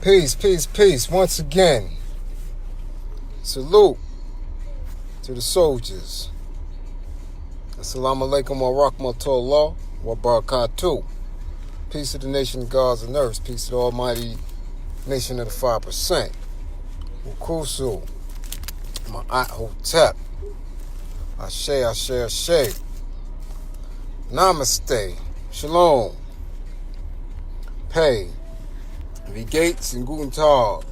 Peace, peace, peace. Once again, salute to the soldiers. Assalamu alaikum wa rahmatullah wa barakatuh. Peace to the nation of gods and earth. Peace to the almighty nation of the 5%. Ukusu, Ma'at Hotep. Ashe, Ashe, Ashe. Namaste. Shalom. Pei. Wie geht's and guten Tag.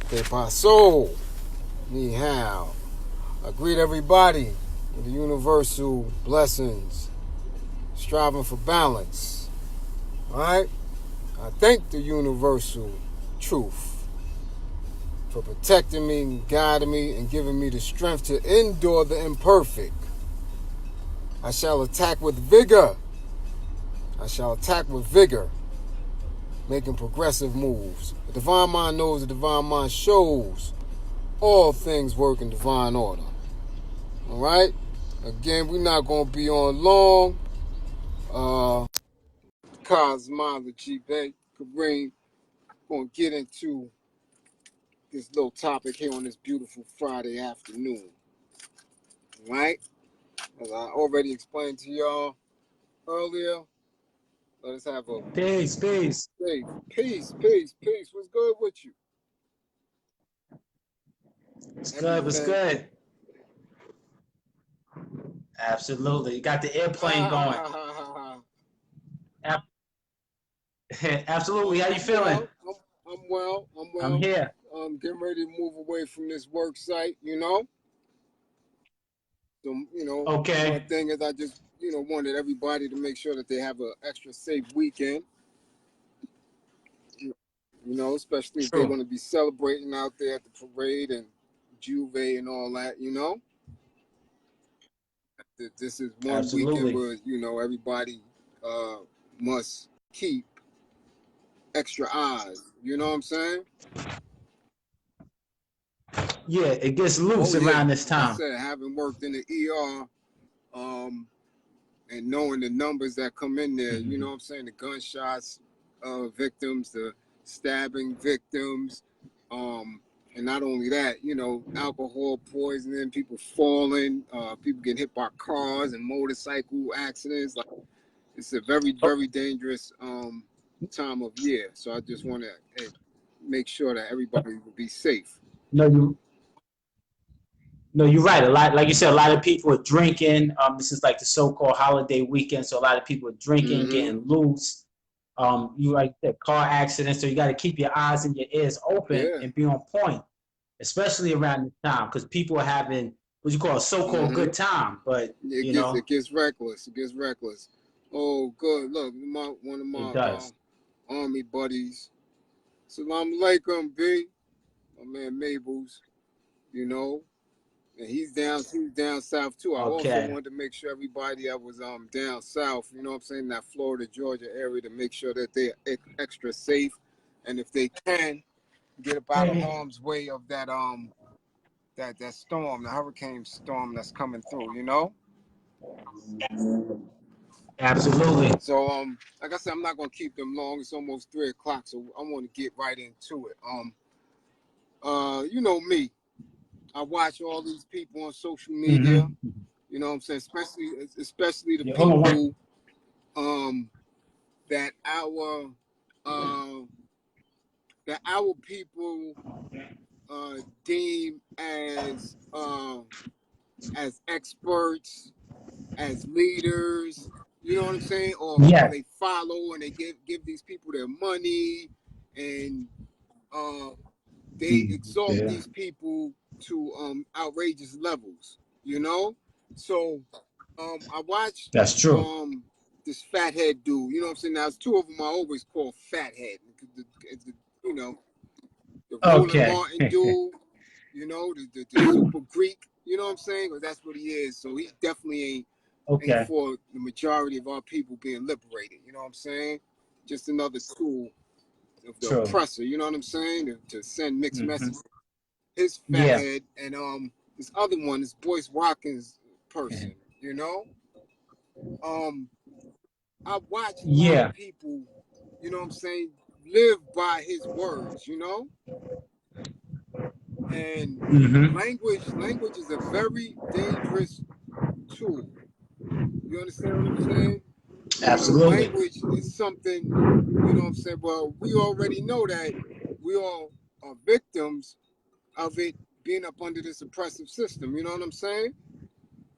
Que paso. Ni hao. I greet everybody with the universal blessings, striving for balance. Alright? I thank the universal truth for protecting me, guiding me, and giving me the strength to endure the imperfect. I shall attack with vigor. I shall attack with vigor, making progressive moves. The divine mind knows, the divine mind shows. All things work in divine order. Alright? Again, we're not going to be on long. Cosmology, karim. Going to get into this little topic here on this beautiful Friday afternoon. Alright? As I already explained to y'all earlier, let us have a peace. Peace, peace. What's good with you? What's good? What's good? Absolutely. You got the airplane going. Absolutely. How you feeling? I'm well. I'm here. I'm getting ready to move away from this work site, So, Okay. one thing is I just, wanted everybody to make sure that they have an extra safe weekend. Especially if they're going to be celebrating out there at the parade and Juve and all that, This is one weekend where, everybody must keep extra eyes. You know what I'm saying? Yeah, it gets loose around this time. Like I said, having worked in the ER, and knowing the numbers that come in there, you know what I'm saying? The gunshots victims, the stabbing victims, and not only that, alcohol poisoning, people falling, people getting hit by cars and motorcycle accidents. Like, it's a very, very dangerous time of year. So I just want to make sure that everybody will be safe. No, you're right. A lot, like you said, a lot of people are drinking. This is like the so-called holiday weekend, so a lot of people are drinking, getting loose. You like the car accidents, so you got to keep your eyes and your ears open and be on point, especially around this time, because people are having what you call a so-called good time, but it gets reckless. It gets reckless. Oh, good. Look, one of my army buddies. Salam alaikum, B. My man Mabel's, and he's down south too. I also wanted to make sure everybody that was down south, you know what I'm saying, that Florida, Georgia area, to make sure that they're extra safe, and if they can, get up out of harm's way of that that storm, the hurricane storm that's coming through, Absolutely. So like I said, I'm not gonna keep them long. It's almost 3 o'clock, so I want to get right into it. You know me. I watch all these people on social media. You know what I'm saying? Especially the people that our people deem as experts, as leaders. You know what I'm saying? Or they follow and they give these people their money, and they exalt these people to outrageous levels. So I watched That's true. This fathead dude. You know what I'm saying? Now, there's two of them I always call fathead. The Roland Martin dude. The super Greek. You know what I'm saying? Because that's what he is. So he definitely ain't for the majority of our people being liberated. You know what I'm saying? Just another tool of the oppressor. You know what I'm saying? To send mixed messages. His fathead and this other one, this Boyce Watkins person. I watch a lot of people. You know what I'm saying? live by his words, you know? And language is a very dangerous tool. You understand what I'm saying? Because Absolutely. language is something, you know what I'm saying? Well, we already know that we all are victims of it being up under this oppressive system. You know what I'm saying?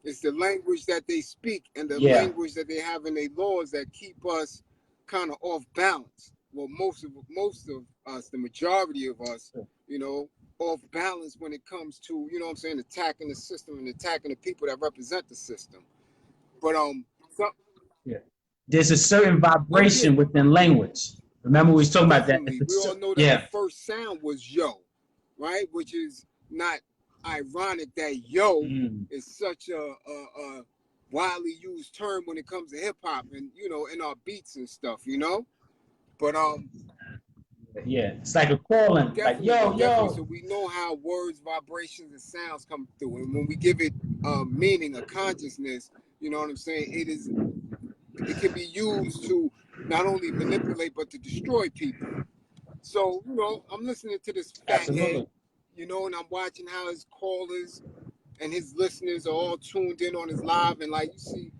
It's the language that they speak and the Yeah. language that they have in their laws that keep us kind of off balance. Well, most of us, the majority of us, you know, off balance when it comes to, you know what I'm saying, attacking the system and attacking the people that represent the system. But so, Yeah. There's a certain oh yeah, vibration within language. Remember we was talking about that. definitely. We all know that the Yeah. first sound was yo, right? Which is not ironic that yo is such a widely used term when it comes to hip hop and, you know, in our beats and stuff, you know. But Yeah. It's like a calling, like definitely, yo, definitely. So yo. we know how words, vibrations, and sounds come through, and when we give it meaning, a consciousness, you know what I'm saying? It can be used to not only manipulate but to destroy people. So, you know, I'm listening to this fathead, Absolutely. you know, and I'm watching how his callers and his listeners are all tuned in on his live. And like you see,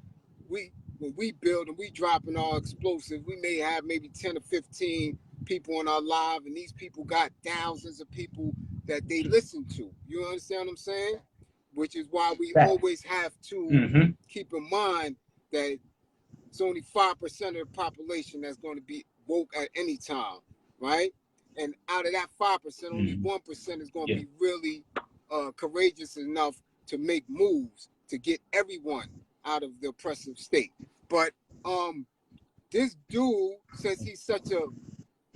when we build and we dropping our explosives, we may have maybe 10 or 15 people on our live, and these people got thousands of people that they listen to. You understand what I'm saying? Which is why we always have to keep in mind that it's only 5% of the population that's going to be woke at any time, right? And out of that 5%, only 1% is going to be really courageous enough to make moves to get everyone out of the oppressive state. But this dude, since he's such a,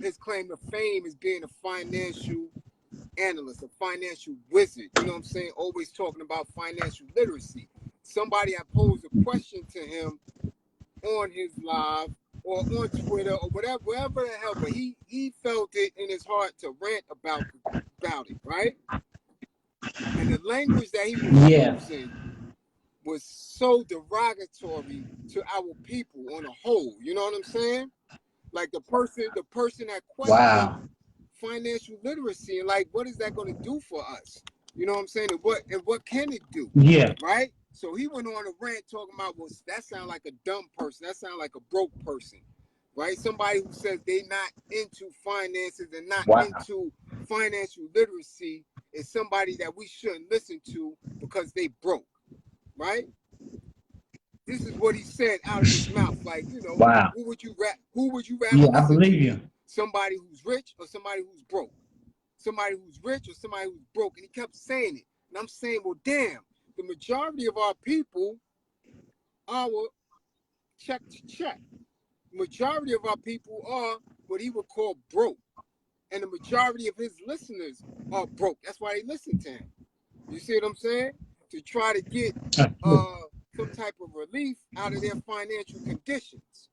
his claim to fame is being a financial analyst, a financial wizard, you know what I'm saying? Always talking about financial literacy. Somebody had posed a question to him on his live or on Twitter or whatever, wherever the hell, but he felt it in his heart to rant about it, right? And the language that he was using was so derogatory to our people on a whole. You know what I'm saying? Like the person that questioned financial literacy and like, what is that going to do for us? You know what I'm saying? And what can it do? Yeah. Right? So he went on a rant talking about, well, that sounds like a dumb person. That sounds like a broke person. Right? Somebody who says they not into finances and not into financial literacy is somebody that we shouldn't listen to because they broke. Right? This is what he said out of his mouth. Like, you know, who would you rather Yeah, I listen believe to? you. Somebody who's rich or somebody who's broke? Somebody who's rich or somebody who's broke? And he kept saying it. And I'm saying, well, damn, the majority of our people are check to check. The majority of our people are what he would call broke. And the majority of his listeners are broke. That's why they listen to him. You see what I'm saying? To try to get some type of relief out of their financial conditions.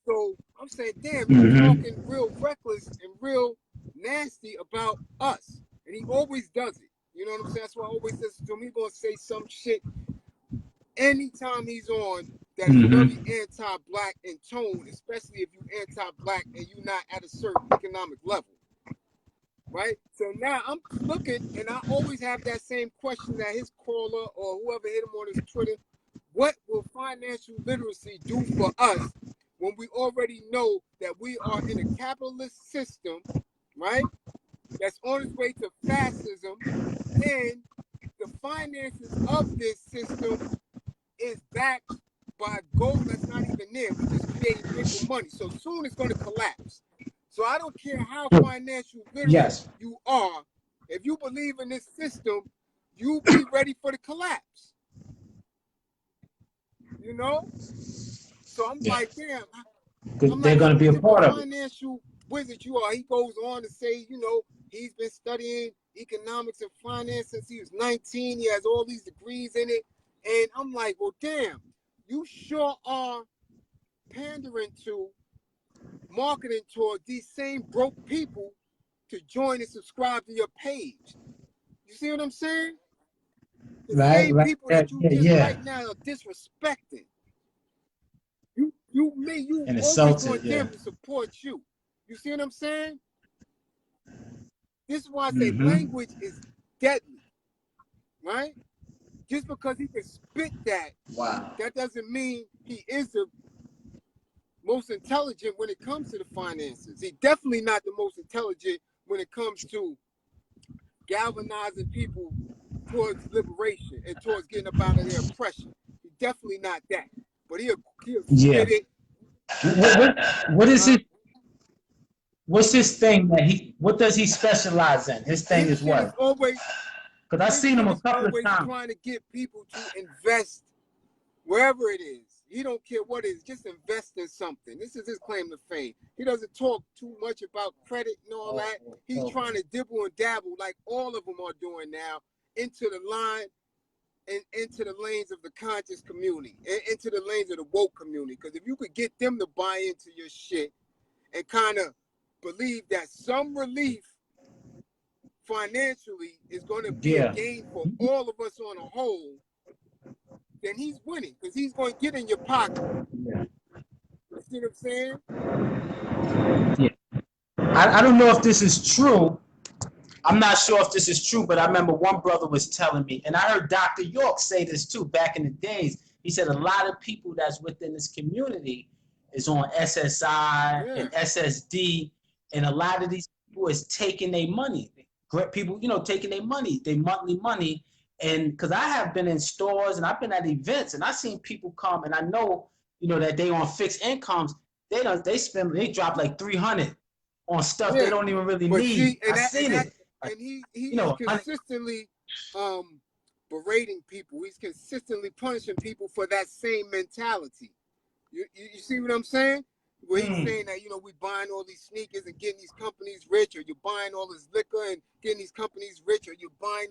So I'm saying, damn, he's talking real reckless and real nasty about us. And he always does it. You know what I'm saying? That's why I always listen to him. He's going to say some shit anytime he's on that is very anti-black in tone, especially if you're anti-black and you're not at a certain economic level. Right? So now I'm looking, and I always have that same question that his caller or whoever hit him on his Twitter. What will financial literacy do for us when we already know that we are in a capitalist system, right? That's on its way to fascism, and the finances of this system is backed by gold that's not even there. We're just creating paper money. So soon it's going to collapse. So I don't care how financial literate you are. If you believe in this system, you be ready for the collapse. You know? So I'm like, damn. I'm They're like, going I to be a wonder part what of it. financial wizard you are. He goes on to say, you know, he's been studying economics and finance since he was 19. He has all these degrees in it. And I'm like, well, damn, you sure are pandering to, marketing toward these same broke people to join and subscribe to your page. You see what I'm saying? The same people that you just right now are disrespecting. You And always assaulted, want them to support you. You see what I'm saying? This is why I say language is deadly, right? Just because he can spit that, that doesn't mean he is the most intelligent when it comes to the finances. He's definitely not the most intelligent when it comes to galvanizing people towards liberation and towards getting up out of their oppression. He's definitely not that. But he'll spit it. What is it? What's his thing that what does he specialize in? His thing is what? Because I've seen him a couple of times. Trying to get people to invest wherever it is. He don't care what it is, just invest in something. This is his claim to fame. He doesn't talk too much about credit and all that. He's trying to dibble and dabble like all of them are doing now into the line and into the lanes of the conscious community and into the lanes of the woke community. Because if you could get them to buy into your shit and kind of believe that some relief financially is going to be a gain for all of us on a whole, then he's winning because he's going to get in your pocket. You see what I'm saying? Yeah. I don't know if this is true. I'm not sure if this is true, but I remember one brother was telling me, and I heard Dr. York say this too back in the days. He said a lot of people that's within this community is on SSI and SSD, and a lot of these people is taking their money. People, taking their money, their monthly money. And because I have been in stores and I've been at events and I've seen people come and I know, that they on fixed incomes, they drop like 300 on stuff they don't even really need. I've seen it. And he's consistently berating people. He's consistently punishing people for that same mentality. You see what I'm saying? Where he's saying that, we buying all these sneakers and getting these companies rich, or you're buying all this liquor and getting these companies rich, or you're buying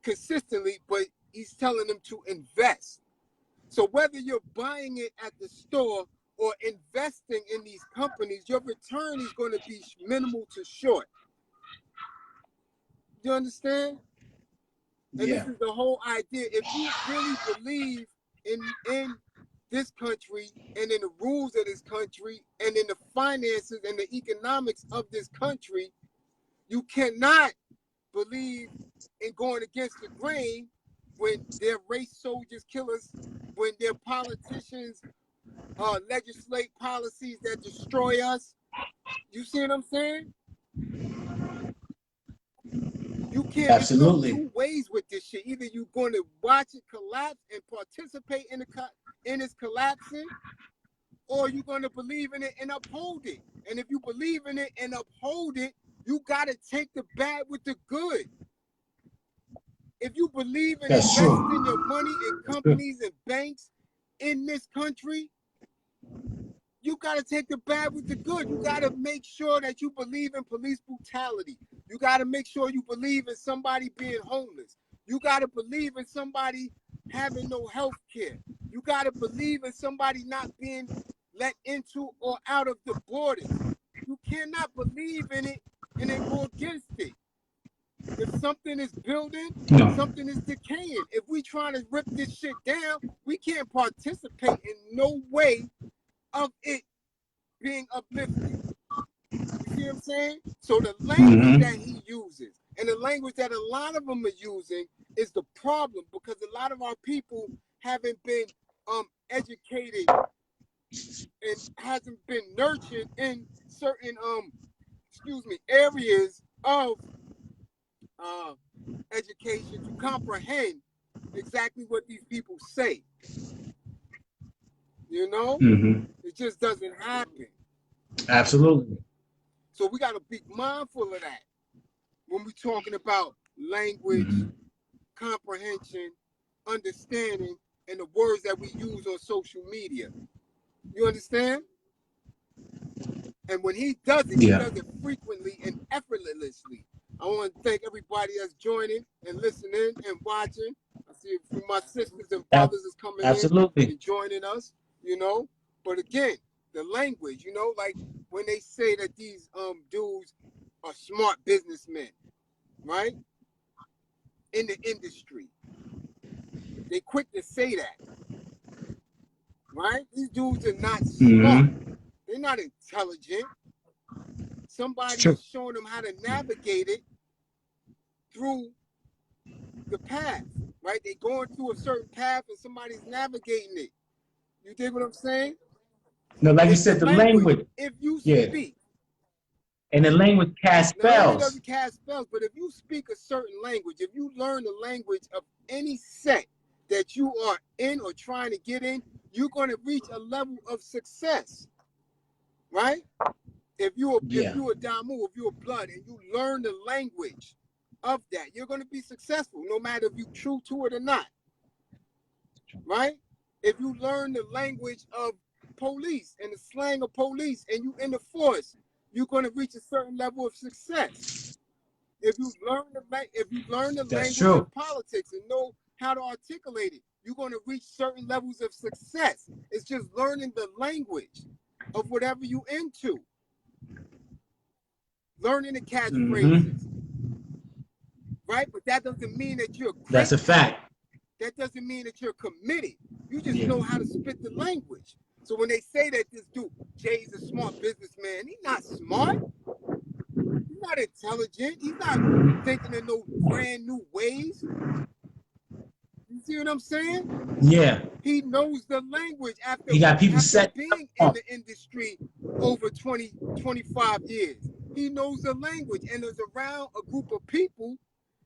consistently, but he's telling them to invest. So whether you're buying it at the store or investing in these companies, your return is going to be minimal to short. You understand? And this is the whole idea. If you really believe in this country and in the rules of this country and in the finances and the economics of this country, you cannot believe in going against the grain when their race soldiers kill us, when their politicians legislate policies that destroy us. You see what I'm saying? You can't. Absolutely. There's no two ways with this shit. Either you're going to watch it collapse and participate in its collapsing, or you're going to believe in it and uphold it. And if you believe in it and uphold it, you got to take the bad with the good. If you believe in investing your money in companies and banks in this country, you got to take the bad with the good. You got to make sure that you believe in police brutality. You got to make sure you believe in somebody being homeless. You got to believe in somebody having no health care. You got to believe in somebody not being let into or out of the borders. You cannot believe in it and then go against it. If something is building, something is decaying. If we trying to rip this shit down, we can't participate in no way of it being uplifted. You see what I'm saying? So the language that he uses and the language that a lot of them are using is the problem, because a lot of our people haven't been educated and hasn't been nurtured in certain areas of education to comprehend exactly what these people say. It just doesn't happen. Absolutely. So we got to be mindful of that when we're talking about language, comprehension, understanding, and the words that we use on social media. You understand? And when he does it, he does it frequently and effortlessly. I want to thank everybody that's joining and listening and watching. I see a few of my sisters and brothers is coming in and joining us, But again, the language, like when they say that these dudes are smart businessmen, right? In the industry. They quick to say that. Right? These dudes are not smart. They're not intelligent. somebody True. is showing them how to navigate it through the path, right? They're going through a certain path and somebody's navigating it. You dig what I'm saying? No, like you It's the said, the language. language. If you Yeah. speak, And the language casts not only does spells. it cast spells, but if you speak a certain language, if you learn the language of any set that you are in or trying to get in, you're going to reach a level of success, right? If you're a Damu, if you're blood, and you learn the language of that, you're going to be successful, no matter if you're true to it or not, right? If you learn the language of police and the slang of police, and you in the force, you're going to reach a certain level of success. If you learn the That's language true. of politics and know how to articulate it, you're going to reach certain levels of success. It's just learning the language of whatever you into. Learning the catchphrases, right? But that doesn't mean that you're great. That's a fact. That doesn't mean that you're committed. You just know how to spit the language. So when they say that this dude, Jay's a smart businessman, he's not smart. He's not intelligent. He's not thinking in no brand new ways. You see what I'm saying? Yeah. He knows the language after being in the industry over 20, 25 years. He knows the language and is around a group of people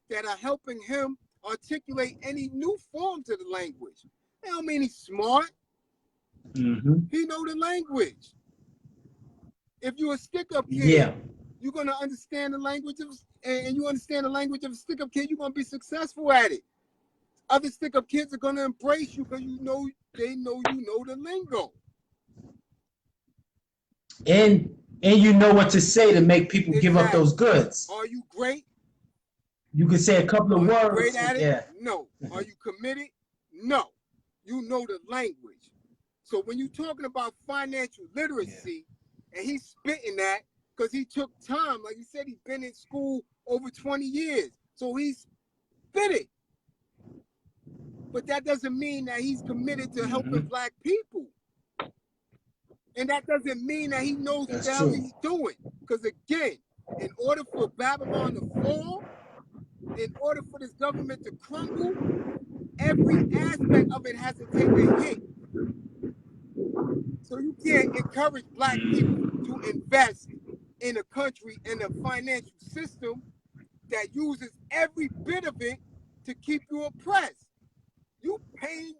that are helping him articulate any new forms of the language. That don't mean he's smart. He know the language. If you're a stick-up kid, you're going to understand the language of, and you understand the language of a stick-up kid, you're going to be successful at it. Other stick-up kids are going to embrace you because they know you know the lingo. And you know what to say to make people give up those goods. Are you great? You can say a couple of words. Great at it? No. Are you committed? No. You know the language. So when you're talking about financial literacy, and he's spitting that because he took time, like he said, he's been in school over 20 years. So he's spit it. But that doesn't mean that he's committed to helping black people. And that doesn't mean that he knows what the hell he's doing. Because again, in order for Babylon to fall, in order for this government to crumble, every aspect of it has to take a hit. So you can't encourage black people to invest in a country and a financial system that uses every bit of it to keep you oppressed. You paying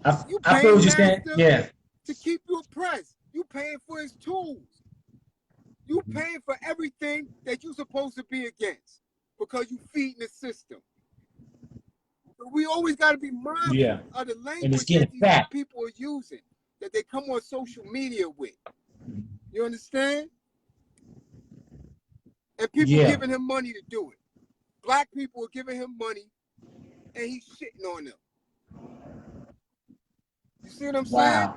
master to keep you oppressed. You paying for his tools. You paying for everything that you're supposed to be against because you feeding the system. So we always got to be mindful of the language that these people are using, that they come on social media with. You understand? And people giving him money to do it. Black people are giving him money and he's shitting on them. You see what I'm saying?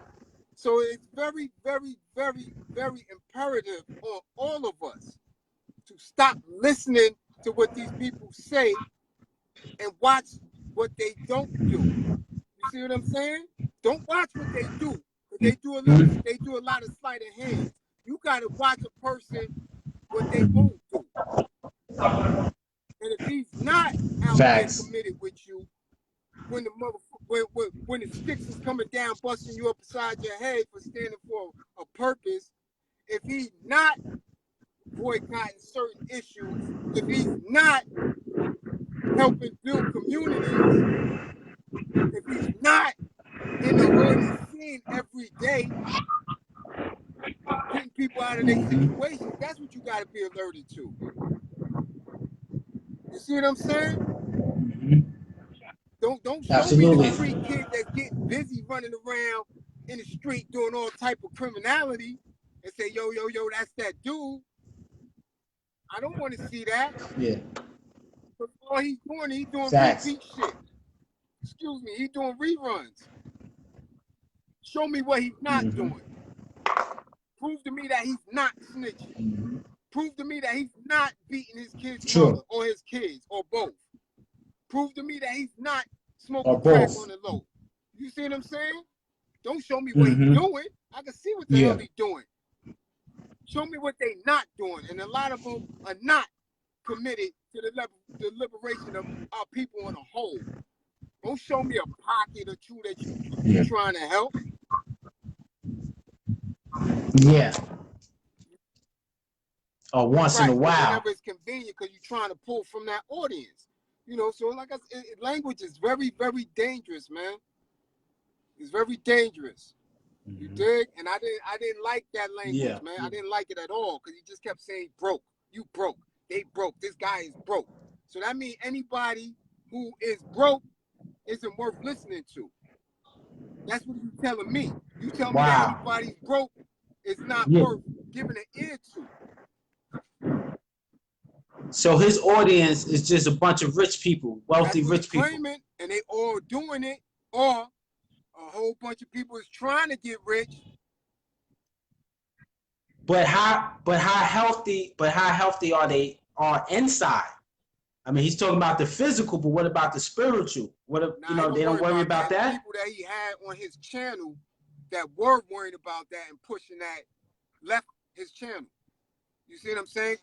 So it's very, very, very, very imperative on all of us to stop listening to what these people say and watch what they don't do. You see what I'm saying? Don't watch what they do. They do a lot of sleight of hand. You gotta watch a person what they won't do. And if he's not out there committed with you, when the sticks is coming down, busting you up beside your head for standing for a purpose, if he's not boycotting certain issues, if he's not helping build communities, if he's not in the hood and scene every day, getting people out of their situations, that's what you got to be alerted to. You see what I'm saying? Don't show me the street kid that's getting busy running around in the street doing all type of criminality and say, yo, that's that dude. I don't want to see that. But all he's doing repeat shit. Excuse me, he's doing reruns. Show me what he's not doing. Prove to me that he's not snitching. Prove to me that he's not beating his kid's mother or his kids or both. Prove to me that he's not smoking crack on the low. You see what I'm saying? Don't show me what he's doing. I can see what the hell he's doing. Show me what they not doing, and a lot of them are not committed to the liberation of our people on a whole. Don't show me a pocket or two that you're trying to help. Yeah. Or once in a while. Whenever it's convenient, because you're trying to pull from that audience. You know, so like I said, language is very, very dangerous, man. It's very dangerous. You dig? And I didn't like that language, man. I didn't like it at all, because he just kept saying broke. You broke. They broke. This guy is broke. So that means anybody who is broke isn't worth listening to. That's what you're telling me. You tell me that anybody's broke is not worth giving an ear to. So his audience is just a bunch of rich people, wealthy rich people. Claiming, and they all doing it, or a whole bunch of people is trying to get rich. But how healthy are they inside? I mean, he's talking about the physical, but what about the spiritual? What if, they don't worry about that? People that he had on his channel that were worried about that and pushing that left his channel. You see what I'm saying?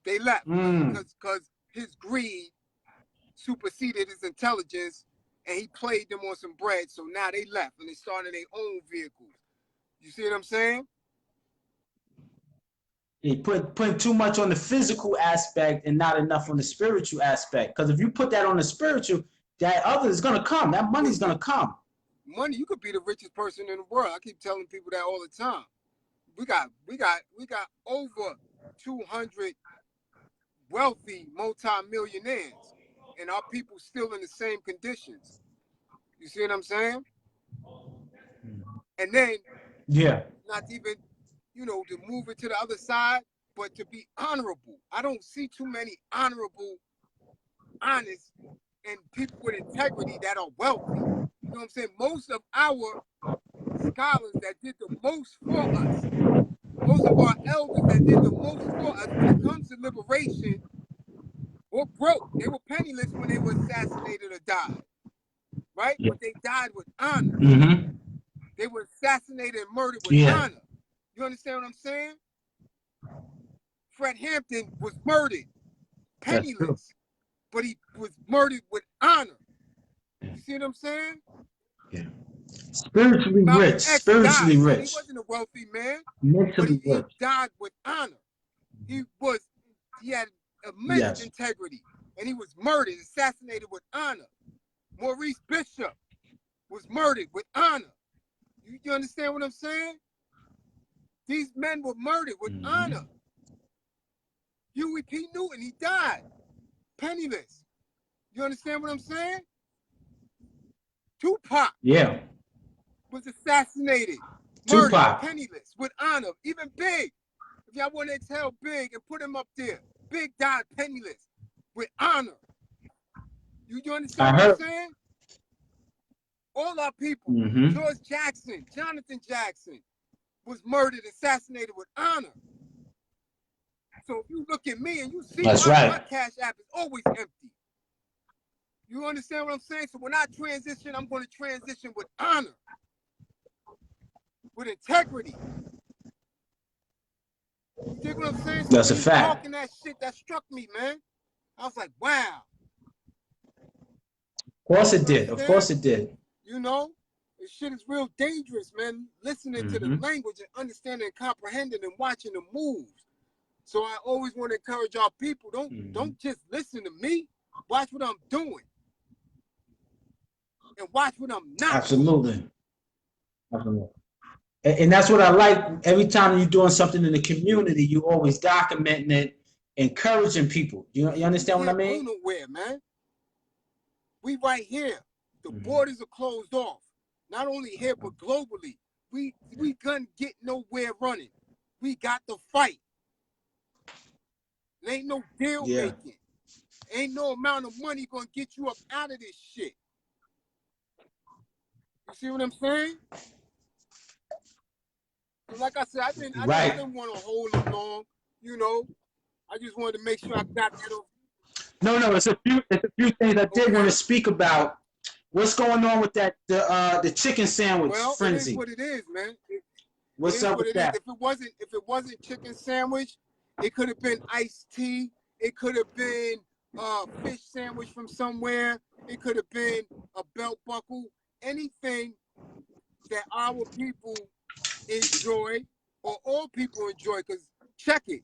They left because his greed superseded his intelligence, and he played them on some bread. So now they left and they started their own vehicles. You see what I'm saying? He putting too much on the physical aspect and not enough on the spiritual aspect. Because if you put that on the spiritual, that other is gonna come. That money's gonna come. Money, you could be the richest person in the world. I keep telling people that all the time. We got over 200 wealthy multi-millionaires, and our people still in the same conditions. You see what I'm saying? And then, not even, to move it to the other side, but to be honorable. I don't see too many honorable, honest, and people with integrity that are wealthy. You know what I'm saying? Most of our scholars that did the most for us, most of our elders that did the most for us when it comes to liberation, were broke. They were penniless when they were assassinated or died. Right? But they died with honor. They were assassinated and murdered with honor. You understand what I'm saying? Fred Hampton was murdered, penniless, but he was murdered with honor. You see what I'm saying? Yeah. Spiritually rich. Spiritually rich. He wasn't a wealthy man, mentally but he died with honor. He had immense integrity, and he was murdered, assassinated with honor. Maurice Bishop was murdered with honor. You understand what I'm saying? These men were murdered with honor. Huey P. Newton, he died penniless. You understand what I'm saying? Tupac was assassinated, murdered, penniless, with honor. Even Big, if y'all want to tell Big and put him up there, Big died penniless, with honor. You understand what I'm saying? All our people, George Jackson, Jonathan Jackson, was murdered, assassinated with honor. So if you look at me and you see my cash app is always empty. You understand what I'm saying? So when I transition, I'm going to transition with honor, with integrity. You dig what I'm saying? So that's a fact. Talking that shit, that struck me, man. I was like, wow. Of course it did. Of course it did. This shit is real dangerous, man. Listening to the language and understanding and comprehending and watching the moves. So I always want to encourage our people, don't just listen to me. Watch what I'm doing. And watch what I'm not. Absolutely. And that's what I like. Every time you're doing something in the community, you always documenting it, encouraging people. You understand what I mean? Nowhere, man. We right here. The borders are closed off. Not only here, but globally. We couldn't get nowhere running. We got to fight. There ain't no deal making. Ain't no amount of money gonna get you up out of this shit. You see what I'm saying? So like I said, I didn't want to hold it long. I just wanted to make sure I got that over. No, it's a few things I did want to speak about. What's going on with that the chicken sandwich frenzy? It is what it is, man. What's is up what with it is. that? If it wasn't chicken sandwich, it could have been iced tea. It could have been fish sandwich from somewhere. It could have been a belt buckle. Anything that our people enjoy, or all people enjoy, because check it.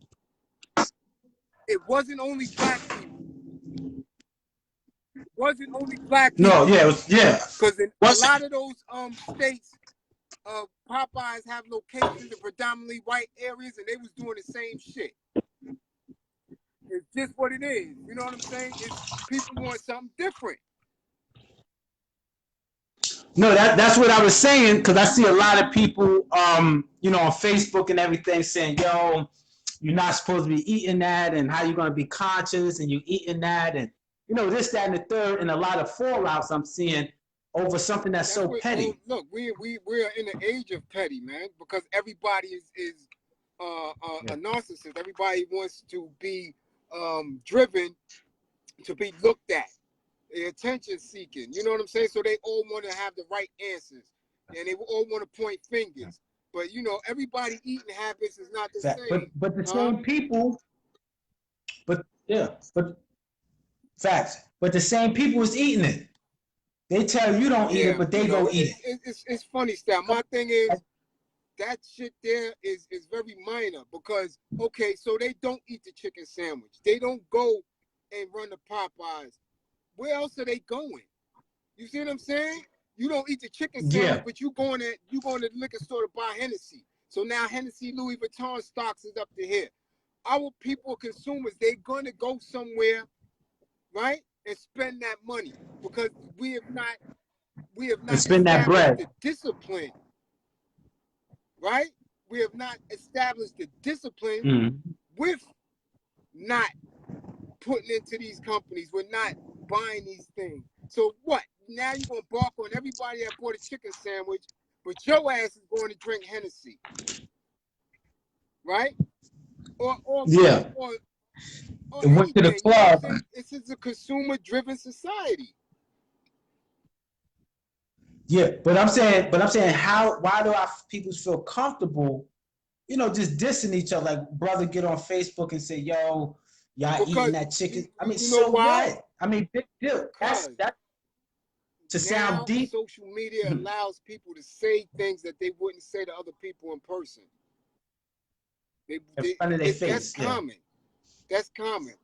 It wasn't only black people. It wasn't only black people. No, yeah, it was, yeah. Because in a What's lot of those states, Popeyes have locations in predominantly white areas, and they was doing the same shit. It's just what it is. You know what I'm saying? It's people want something different. No, that's what I was saying, because I see a lot of people, you know, on Facebook and everything saying, yo, you're not supposed to be eating that, and how you going to be conscious, and you eating that, and, you know, this, that, and the third, and a lot of fallouts I'm seeing over something that's so petty. Look, we're in the age of petty, man, because everybody is a narcissist. Everybody wants to be driven to be looked at. Attention seeking, you know what I'm saying? So they all want to have the right answers, and they all want to point fingers. But you know, everybody eating habits is not the same. But the same people, but facts. But the same people is eating it. They tell you don't eat it, but they go eat it. It's funny stuff. My thing is that shit there is very minor, because okay, so they don't eat the chicken sandwich. They don't go and run the Popeyes. Where else are they going? You see what I'm saying? You don't eat the chicken sandwich, but you going to the liquor store to buy Hennessy. So now Hennessy, Louis Vuitton stocks is up to here. Our people, consumers, they're going to go somewhere, right, and spend that money, because we have not established the discipline, right? We have not established the discipline with not putting into these companies. We're not buying these things. So what? Now you're going to bark on everybody that bought a chicken sandwich, but your ass is going to drink Hennessy, right? Or it went to the club. You know, this is a consumer-driven society. Yeah, but I'm saying, why do our people feel comfortable, you know, just dissing each other? Like, brother, get on Facebook and say, yo, y'all eating that chicken. I mean, so what? I mean, big deal. That's to sound deep. Social media allows people to say things that they wouldn't say to other people in person. That's common. That's common.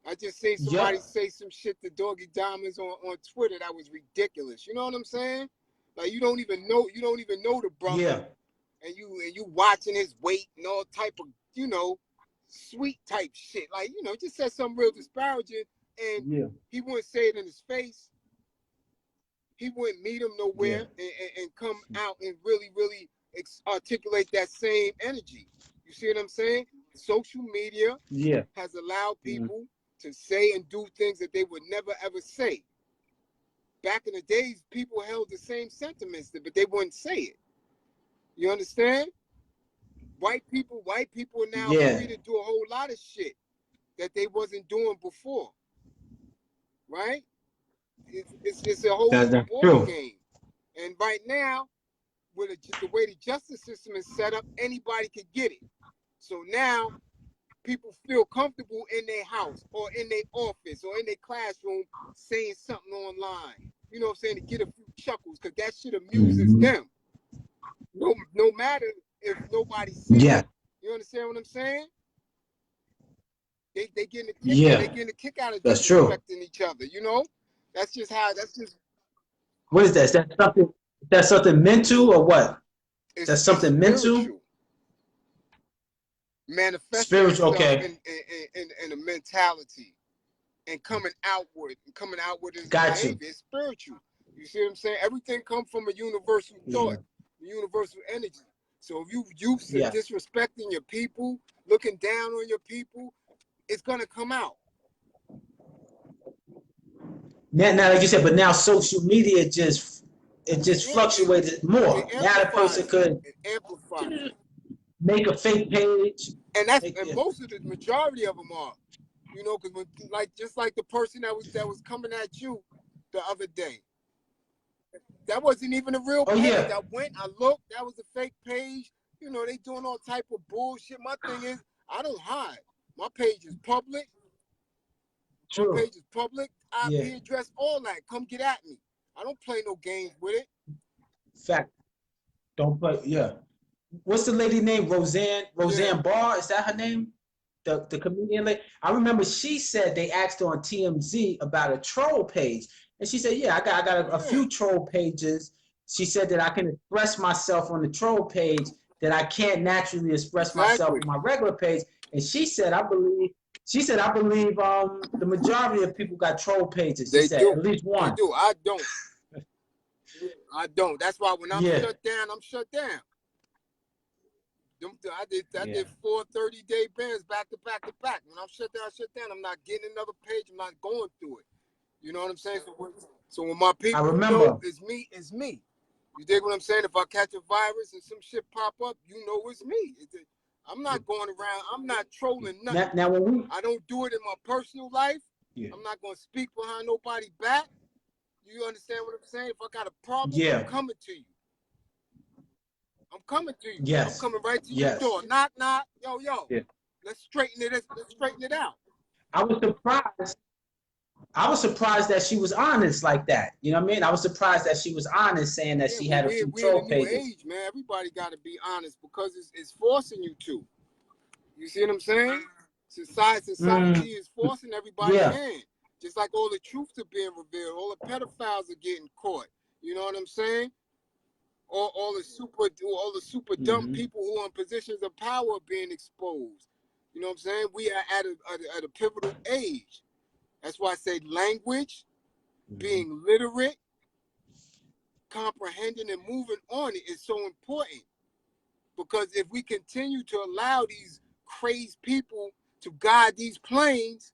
I just seen somebody say some shit to Doggy Diamonds on Twitter that was ridiculous. You know what I'm saying? Like, you don't even know the brother. Yeah. And you watching his weight and all type of, you know, sweet type shit. Like, you know, just said something real disparaging, and he wouldn't say it in his face. He wouldn't meet him nowhere and come out and really, really articulate that same energy. You see what I'm saying? Social media has allowed people to say and do things that they would never, ever say. Back in the days, people held the same sentiments, but they wouldn't say it. You understand? White people are now free to do a whole lot of shit that they wasn't doing before. Right? It's a whole ball game. And right now, with the way the justice system is set up, anybody can get it. So now people feel comfortable in their house or in their office or in their classroom saying something online. You know what I'm saying? To get a few chuckles, because that shit amuses them. No matter if nobody sees it. You understand what I'm saying? They getting a kick. They getting a kick out of disrespecting each other. You know, that's just. What is that? Is that something mental or what? That's something mental. Manifesting itself in a mentality and coming outward is behavior. It's spiritual. You see what I'm saying? Everything comes from a universal thought, universal energy. So if you disrespecting your people, looking down on your people, it's gonna come out. Now, like you said, but now social media just fluctuated more. Now the person could amplify, make a fake page, and most of the majority of them are, you know, because just like the person that was coming at you the other day, that wasn't even a real page. I looked, that was a fake page. You know, they doing all type of bullshit. My thing is, I don't hide. My page is public. True. My page is public. IP Yeah. address, all that. Come get at me. I don't play no games with it. Fact. Don't play. Yeah. What's the lady name? Roseanne Barr. Is that her name? The comedian lady. I remember she said they asked her on TMZ about a troll page, and she said, "Yeah, I got a few troll pages." She said that I can express myself on the troll page that I can't naturally express myself on my regular page. And she said, I believe the majority of people got troll pages. She said at least one. They do. I don't. I don't. That's why when I'm shut down, I'm shut down. I did 4 30-day bans back to back to back. When I'm shut down, I'm not getting another page. I'm not going through it. You know what I'm saying? So when my people know it's me, it's me. You dig what I'm saying? If I catch a virus and some shit pop up, you know it's me. I'm not going around. I'm not trolling nothing. Now I don't do it in my personal life. I'm not going to speak behind nobody's back. You understand what I'm saying? If I got a problem, I'm coming to you. I'm coming to you. Yes. I'm coming right to your door. Knock, knock. Yo. Yeah. Let's straighten it out. I was surprised that she was honest like that. You know what I mean? I was surprised that she was honest, saying that she had a few troll pages. We're in a new age, man. Everybody got to be honest because it's forcing you to. You see what I'm saying? Society is forcing everybody in. Just like all the truths are being revealed, all the pedophiles are getting caught. You know what I'm saying? All the super dumb people who are in positions of power are being exposed. You know what I'm saying? We are at a pivotal age. That's why I say language, being literate, comprehending and moving on it is so important. Because if we continue to allow these crazed people to guide these planes,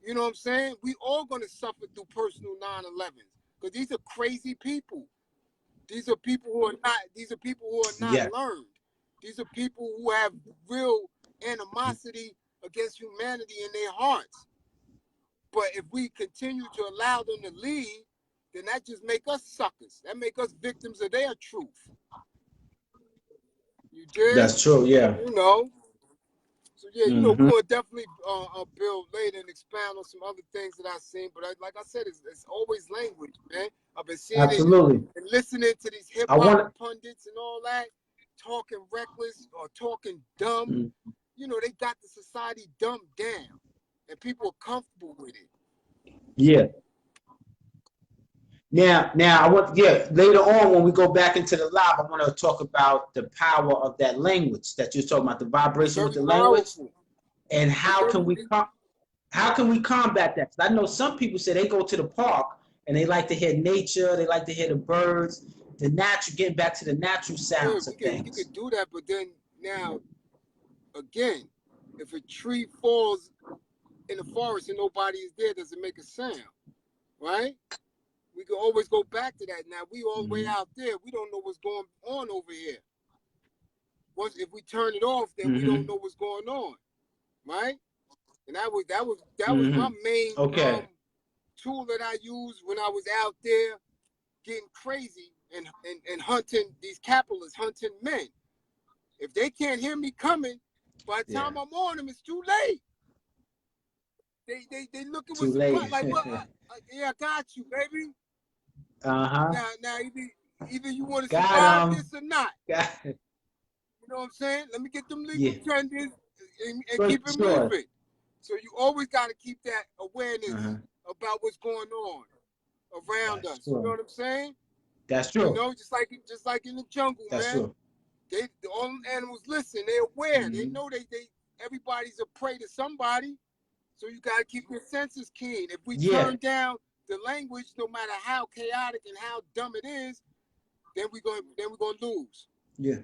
you know what I'm saying? We all going to suffer through personal 9/11s. Because these are crazy people. These are people who are not learned. These are people who have real animosity against humanity in their hearts. But if we continue to allow them to lead, then that just make us suckers. That make us victims of their truth. You did? That's true, yeah. You know. So yeah, you know, we're gonna definitely build later and expound on some other things that I've seen. But like I said, it's always language, man. I've been seeing it and listening to these hip hop pundits and all that, talking reckless or talking dumb. You know, they got the society dumbed down, and people are comfortable with it. Yeah. Now I want later on when we go back into the live, I want to talk about the power of that language that you're talking about, the vibration with the language, and how can we combat that? I know some people say they go to the park and they like to hear nature, they like to hear the birds, the natural, getting back to the natural sounds of things. You could do that, but then now again, if a tree falls in the forest and nobody is there, does it make a sound? Right? We can always go back to that. Now we all the way out there. We don't know what's going on over here. Once if we turn it off, then we don't know what's going on, right? And that was my main tool that I used when I was out there getting crazy and hunting these capitalists, hunting men. If they can't hear me coming, by the time I'm on them, it's too late. They looking with some like, well, I got you, baby. Now either you want to survive this or not. You know what I'm saying? Let me get them legal tenders and keep it moving. So you always got to keep that awareness about what's going on around us. You know what I'm saying? That's true. You know, just like in the jungle, man. True. All animals listen. They're aware. They know everybody's a prey to somebody. So you got to keep your senses keen. If we turn down the language, no matter how chaotic and how dumb it is, then we're gonna lose. Yeah.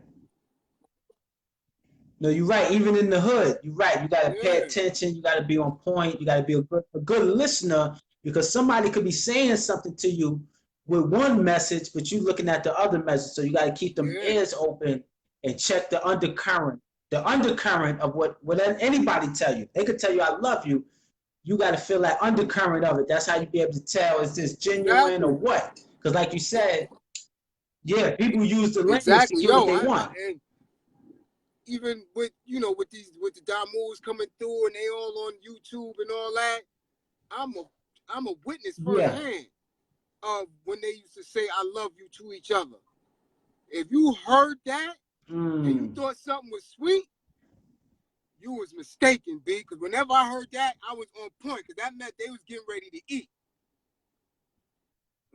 No, you're right. Even in the hood, you're right. You got to pay attention. You got to be on point. You got to be a good listener, because somebody could be saying something to you with one message, but you looking at the other message. So you got to keep them ears open and check the undercurrent. The undercurrent of what anybody tell you. They could tell you I love you. You got to feel that undercurrent of it. That's how you be able to tell is this genuine or what. Because like you said, people use the language to get what they want. even with with the Damus coming through and they all on YouTube and all that, I'm a witness Yeah. firsthand of when they used to say "I love you" to each other. If you heard that and you thought something was sweet, you was mistaken, B. Because whenever I heard that, I was on point. Because that meant they was getting ready to eat.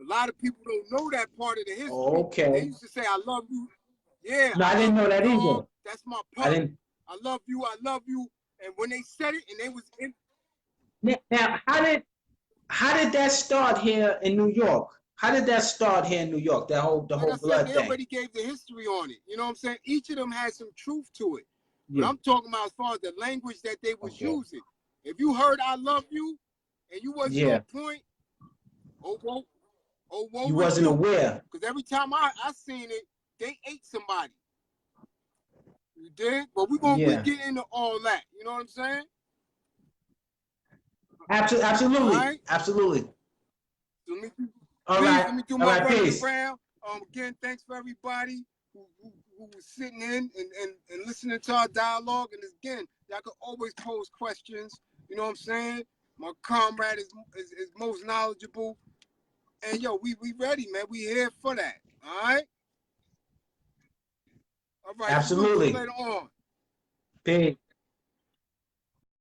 A lot of people don't know that part of the history. Okay. They used to say, "I love you." Yeah, No, I didn't know that dog. either. That's my I pup. didn't. I love you. I love you. And when they said it, and they was in. Now, how did that start here in New York? How did that start here in New York? The whole Like I said, blood they thing. already gave the history on it. You know what I'm saying? Each of them has some truth to it. But Yeah. I'm talking about as far as the language that they was Okay. using. If you heard "I love you" and you wasn't Yeah. on point, oh woe You was wasn't you. aware. Because every time I seen it, they ate somebody. You did? But we Yeah. get into all that. You know what I'm saying? Absolutely. All right. Absolutely. So All please right. let me do All my right. running Peace. around. Again, thanks for everybody who was sitting in and listening to our dialogue. And again, y'all can always pose questions. You know what I'm saying? My comrade is most knowledgeable. And yo, we ready, man. We here for that. All right. All right. Salute. See you Absolutely. later on. Peace.